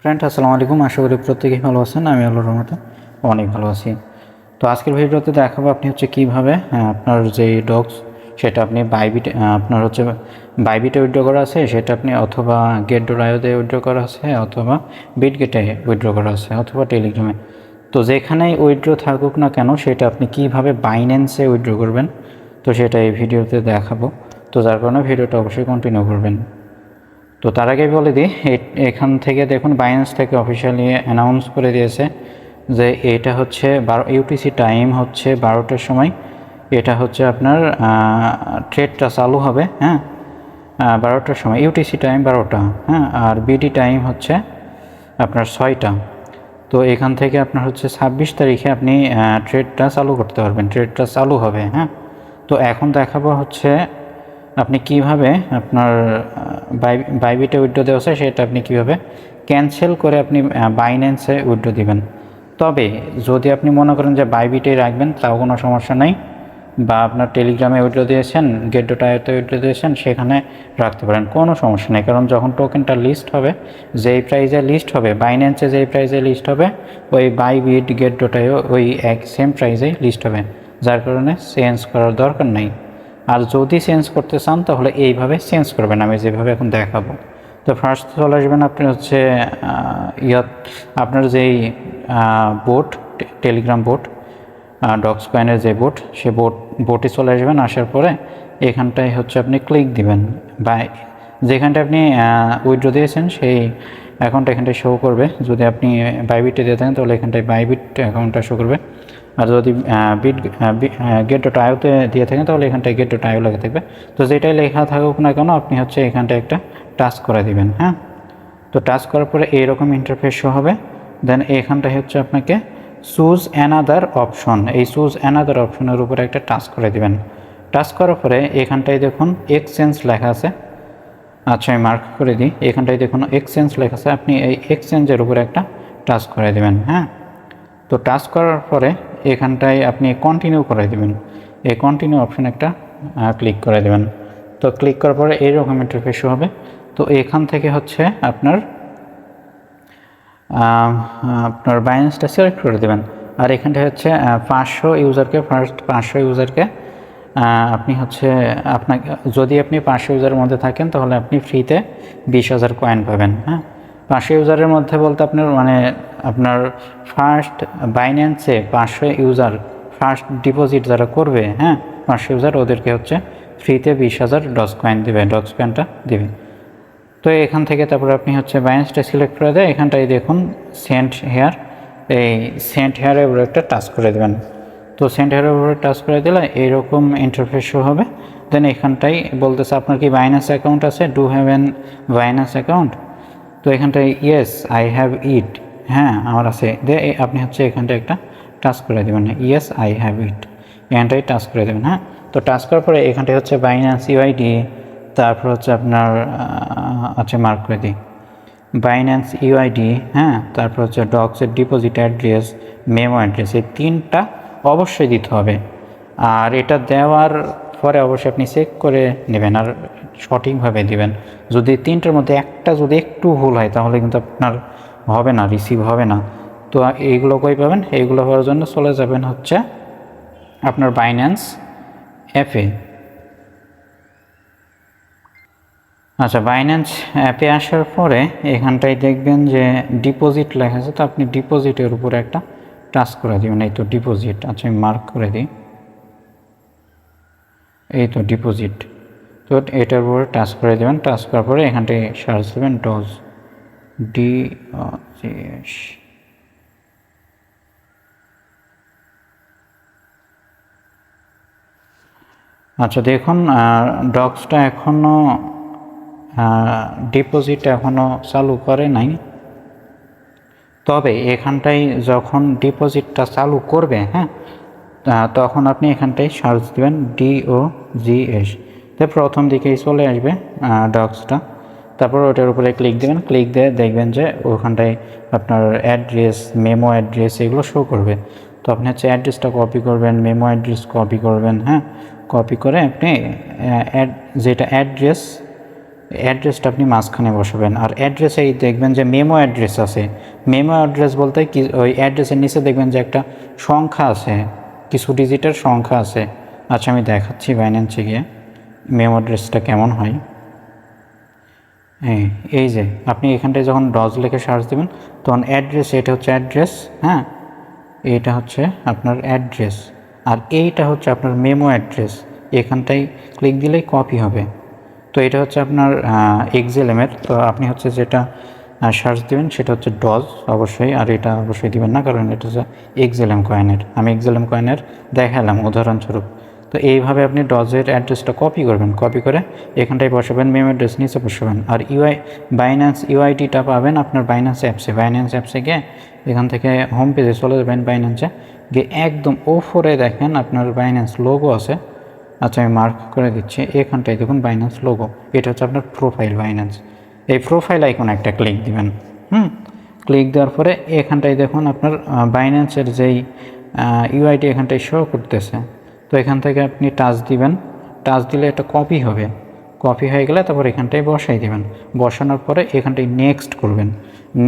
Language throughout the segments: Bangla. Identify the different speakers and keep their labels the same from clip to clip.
Speaker 1: ফ্রেন্ড আসসালামু আলাইকুম, আশা করি প্রত্যেকেই ভালো আছেন। আমি আল্লাহর রহমতে অনেক ভালো আছি। তো আজকের ভিডিওতে দেখাবো আপনি কীভাবে আপনার যে ডগস সেটা আপনি বাইবিট আপনার বাইবিটে উইথড্র করা আছে সেটা আপনি অথবা গেট.io-তে উইথড্র করা আছে অথবা বিটগেটে উইথড্র করা আছে অথবা টেলিগ্রামে। তো যেখানেই উইথড্র থাকুক না কেন সেটা আপনি কীভাবে বাইন্যান্সে উইথড্র করবেন তো সেটা এই ভিডিওতে দেখাবো। তো যার কারণে ভিডিওটা অবশ্যই কন্টিনিউ করবেন। তো তার আগে বলে দিই, এখান থেকে দেখুন বাইন্যান্স থেকে অফিসিয়ালি অ্যানাউন্স করে দিয়েছে যে এটা হচ্ছে ইউটিসি টাইম হচ্ছে 12টার সময়। এটা হচ্ছে আপনার ট্রেডটা চালু হবে, হ্যাঁ, 12টার সময় ইউটিসি টাইম 12টা, হ্যাঁ, আর বিডি টাইম হচ্ছে আপনার 6টা। তো এখান থেকে আপনার 26 তারিখে আপনি ট্রেডটা চালু করতে পারবেন, ট্রেডটা চালু হবে, হ্যাঁ। তো এখন দেখাবো আপনি কিভাবে আপনার বাইবিটে উইথড্র দেওয়া আছে সেটা আপনি কিভাবে ক্যান্সেল করে আপনি বাইন্যান্সে উইথড্র দিবেন। তবে যদি আপনি মনে করেন যে বাইবিটেই রাখবেন তাও কোনো সমস্যা নেই, বা আপনার টেলিগ্রামে উইথড্র দিয়েছেন, গেট.io-তে উইথড্র দিয়েছেন সেখানে রাখতে পারেন, কোনো সমস্যা নেই। কারণ যখন টোকেনটা লিস্ট হবে, যেই প্রাইজে লিস্ট হবে বাইন্যান্সে, যেই প্রাইজে লিস্ট হবে ওই বাইবিট গেট.io ওই এক সেম প্রাইজেই লিস্ট হবে, যার কারণে চেঞ্জ করার দরকার নেই। আর যদি চেঞ্জ করতে চান তাহলে এইভাবে চেঞ্জ করবেন, আমি যেভাবে এখন দেখাবো। তো ফার্স্ট চলে আসবেন আপনি আপনার যেই বোট, টেলিগ্রাম বোট, ডক্স কয়েনের যে বোট, সে বোটে চলে আসবেন। আসার পরে এখানটায় আপনি ক্লিক দিবেন, বা যেখানটায় আপনি উইথড্র দিয়েছেন সেই অ্যাকাউন্ট এখানটায় শো করবে। যদি আপনি বাইবিটে দিয়ে থাকেন তাহলে এখানটায় বাইবিট অ্যাকাউন্টটা শো করবে, আর যদি গেট.io-তে দিয়ে থাকেন তাহলে এখানটায় গেট.io লেখা থাকবে। তো যেটাই লেখা থাকুক না কেন আপনি এখানটায় একটা টাচ করে দিবেন, হ্যাঁ। তো টাচ করার পরে এইরকম ইন্টারফেস শো হবে। দেন এখানটায় আপনাকে চুজ অ্যানাদার অপশন, এই চুজ অ্যানাদার অপশনের উপরে একটা টাচ করে দিবেন। টাচ করার পরে এখানটায় দেখুন এক্সচেঞ্জ লেখা আছে। আচ্ছা, আমি মার্ক করে দিই, এখানটায় দেখুন এক্সচেঞ্জ লেখা আছে, আপনি এই এক্সচেঞ্জের উপরে একটা টাচ করে দেবেন, হ্যাঁ। তো টাচ করার পরে এখানটায় আপনি কন্টিনিউ করে দেবেন, এই কন্টিনিউ অপশন একটা ক্লিক করে দেবেন। তো ক্লিক করার পরে এইরকম ইন্টারফেস হবে। তো এখান থেকে আপনার বাইন্যান্সটা সিলেক্ট করে দেবেন। আর এখানটায় 500 ইউজারকে, ফার্স্ট 500 ইউজারকে আপনি আপনাকে, যদি আপনি 500 ইউজারের মধ্যে থাকেন তাহলে আপনি ফ্রিতে 20,000 কয়েন পাবেন, হ্যাঁ। 500 ইউজারের মধ্যে বলতে আপনার ফার্স্ট বাইন্যান্সে 500 ইউজার ফার্স্ট ডিপোজিট যারা করবে, হ্যাঁ, 500 ইউজার, ওদেরকে ফ্রিতে 20,000 ডক্স কয়েন দেবে, ডক্স কয়েনটা দেবে। তো এখান থেকে তারপরে আপনি বাইন্যান্সটা সিলেক্ট করে দেয়, এখানটায় দেখুন সেন্ড হেয়ার, এই সেন্ড হেয়ারের উপরে একটা টাচ করে দেবেন। তো সেন্ড হেয়ারের উপরে টাচ করে দিলে এইরকম ইন্টারফেস শো হবে। দেন এখানটায় বলতেছে আপনার কি বাইন্যান্স অ্যাকাউন্ট আছে, do have an Binance account. তো এখানটায় ইয়েস আই হ্যাভ ইট, হ্যাঁ আমার আছে। আপনি এখানটায় একটা টাচ করে দেবেন, ইয়েস আই হ্যাভ ইট, এখানটায় টাচ করে দেবেন, হ্যাঁ। তো টাচ করার পরে এখানটায় বাইন্যান্স ইউআইডি, তারপর আপনার মার্ক করে দিই বাইন্যান্স ইউআইডি, হ্যাঁ, তারপর ডক্সের ডিপোজিট অ্যাড্রেস, মেমো অ্যাড্রেস, এই 3টা অবশ্যই দিতে হবে। আর এটা দেওয়ার পরে অবশ্যই আপনি চেক করে নেবেন আর সঠিকভাবে দিবেন। যদি 3টার মধ্যে একটা যদি একটু ভুল হয় তাহলে কিন্তু আপনার হবে না, রিসিভ হবে না। তো এইগুলো কই পাবেন, এইগুলো হওয়ার জন্য চলে যাবেন আপনার বাইন্যান্স অ্যাপে। আচ্ছা, বাইন্যান্স অ্যাপে আসার পরে এখানটায় দেখবেন যে ডিপোজিট লেখা আছে, তো আপনি ডিপোজিটের উপরে একটা টাচ করে দেবেন। এই তো ডিপোজিট, আচ্ছা আমি মার্ক করে দিই, এই তো ডিপোজিট। তো এটার উপরে টাচ করে দেবেন। টাচ করার পরে এখানটায় সার্চ দেবেন ডজ, DOGS। আচ্ছা দেখুন ডক্সটা এখনও ডিপোজিট এখনও চালু করে নাই। তবে এখানটায় যখন ডিপোজিটটা চালু করবে, হ্যাঁ, তখন আপনি এখানটায় সার্চ দেবেন DOGS, তো প্রথম দিকেই চলে আসবে ডক্সটা। তারপর ওটার উপরে ক্লিক দেবেন, ক্লিক দিয়ে দেখবেন যে ওখানটায় আপনার অ্যাড্রেস, মেমো অ্যাড্রেস এগুলো শো করবে। তো আপনি অ্যাড্রেসটা কপি করবেন, মেমো অ্যাড্রেস কপি করবেন, হ্যাঁ। কপি করে আপনি যেটা অ্যাড্রেস অ্যাড্রেসটা আপনি মাঝখানে বসাবেন। আর অ্যাড্রেসেই দেখবেন যে মেমো অ্যাড্রেস আছে। মেমো অ্যাড্রেস বলতে কি, ওই অ্যাড্রেসের নিচে দেখবেন যে একটা সংখ্যা আছে, কিছু ডিজিটের সংখ্যা আছে। আচ্ছা আমি দেখাচ্ছি বাইন্যান্সে গিয়ে মেমো অ্যাড্রেসটা কেমন হয়। হ্যাঁ, এই যে আপনি এখানটায় যখন ডজ লিখে সার্চ দেবেন তখন অ্যাড্রেস, এটা হচ্ছে অ্যাড্রেস, হ্যাঁ, এইটা হচ্ছে আপনার অ্যাড্রেস, আর এইটা হচ্ছে আপনার মেমো অ্যাড্রেস। এখানটায় ক্লিক দিলেই কপি হবে। তো এটা হচ্ছে আপনার এক্সেলেমের। তো আপনি হচ্ছে যেটা সার্চ দেবেন সেটা হচ্ছে ডজ অবশ্যই, আর এটা অবশ্যই দিবেন না, কারণ এটা হচ্ছে এক্সেলেম কয়েনের। আমি এক্সেলেম কয়েনের দেখালাম উদাহরণস্বরূপ। তো এইভাবে আপনি ডজের অ্যাড্রেসটা কপি করবেন, কপি করে এখানটায় বসাবেন, মেমো অ্যাড্রেস নিচে বসাবেন। আর বাইন্যান্স ইউআইডিটা পাবেন আপনার বাইন্যান্স অ্যাপসে গিয়ে এখান থেকে হোম পেজে চলে যাবেন। বাইন্যান্সে গিয়ে একদম ওপরে দেখেন আপনার বাইন্যান্স লোগো আছে। আচ্ছা আমি মার্ক করে দিচ্ছি, এখানটায় দেখুন বাইন্যান্স লোগো, এটা হচ্ছে আপনার প্রোফাইল বাইন্যান্স। এই প্রোফাইল আইকন একটা ক্লিক দিবেন। ক্লিক দেওয়ার পরে এখানটায় দেখুন আপনার বাইন্যান্সের যেই ইউআইডি এখানটায় শো করতেছে। তো এখান থেকে আপনি টাচ দিবেন, টাচ দিলে এটা কপি হবে। কপি হয়ে গেলে তারপর এখানটায় বসাই দেবেন। বসানোর পরে এখানটায় নেক্সট করবেন।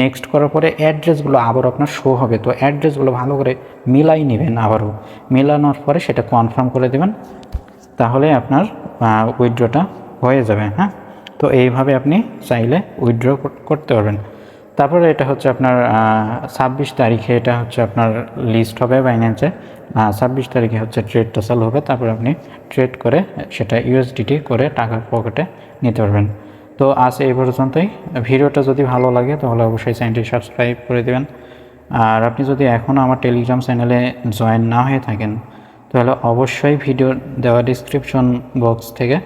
Speaker 1: নেক্সট করার পরে অ্যাড্রেসগুলো আবার আপনার শো হবে। তো অ্যাড্রেসগুলো ভালো করে মিলাই নেবেন, আবারও মেলানোর পরে সেটা কনফার্ম করে দেবেন, তাহলে আপনার উইথড্রটা হয়ে যাবে। হ্যাঁ, তো এইভাবে আপনি চাইলে উইথড্র করতে পারবেন। তারপরে এটা হচ্ছে আপনার 26 তারিখে এটা হচ্ছে আপনার লিস্ট হবে বাইন্যান্সে। 26 তারিখে হচ্ছে ট্রেডটা চালু হবে। তারপর আপনি ট্রেড করে সেটা ইউএসডিটি করে টাকা পকেটে নিতে পারবেন। তো আজ এই পর্যন্তই। ভিডিওটা যদি ভালো লাগে তাহলে অবশ্যই চ্যানেলটি সাবস্ক্রাইব করে দেবেন। আর আপনি যদি এখনও আমার টেলিগ্রাম চ্যানেলে জয়েন না হয়ে থাকেন তাহলে অবশ্যই ভিডিও দেওয়া ডিসক্রিপশন বক্স থেকে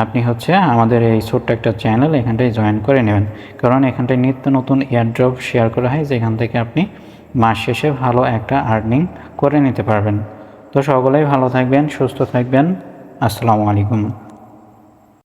Speaker 1: আপনি হচ্ছে আমাদের এই ছোট্ট একটা চ্যানেল এখানটায় জয়েন করে নেবেন, কারণ এখানটায় নিত্য নতুন এয়ারড্রপ শেয়ার করা হয়, যেখান থেকে আপনি মাস শেষে ভালো একটা আর্নিং করে নিতে পারবেন। তো সকলেই ভালো থাকবেন, সুস্থ থাকবেন। আসসালামু আলাইকুম।